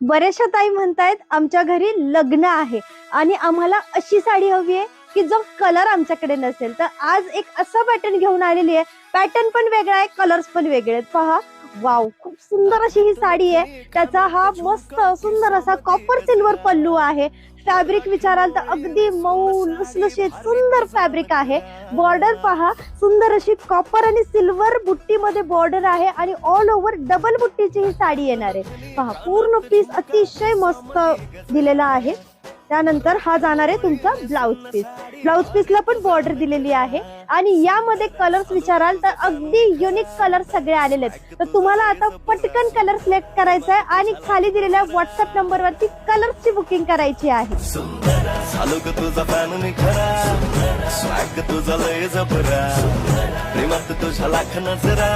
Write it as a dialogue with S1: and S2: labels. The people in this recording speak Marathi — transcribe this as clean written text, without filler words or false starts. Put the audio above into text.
S1: बऱ्याचशा ताई म्हणतायत आमच्या घरी लग्न आहे आणि आम्हाला अशी साडी हवी आहे की जो कलर आमच्याकडे नसेल. तर आज एक असा पॅटर्न घेऊन आलेली आहे. पॅटर्न पण वेगळा आहे, कलर्स पण वेगळे आहेत. पहा, वाव, खूप सुंदर अशी ही साडी आहे. त्याचा हा मस्त सुंदर असा कॉपर सिल्वर पल्लू आहे. फॅब्रिक विचाराल तर अगदी मऊ लुसलुशीत सुंदर फॅब्रिक आहे. बॉर्डर पहा, सुंदर अशी कॉपर आणि सिल्वर बुट्टीमध्ये बॉर्डर आहे आणि ऑल ओव्हर डबल बुट्टीची ही साडी येणार आहे. पहा, पूर्ण पीस अतिशय मस्त दिलेला आहे. त्यानंतर हा जाणार आहे तुमचा ब्लाउज पीस. ब्लाउज पीसला पण बॉर्डर दिलेली आहे आणि यामध्ये कलर्स विचाराल तर अगदी युनिक कलर सगळे आलेले आहेत. तर तुम्हाला आता पटकन कलर सिलेक्ट करायचा आहे आणि खाली दिलेल्या व्हॉट्सअप नंबरवरती कलर्सची बुकिंग करायची आहे.
S2: तुझा लय जबरा प्रेमात तुझ्या लाख नजरा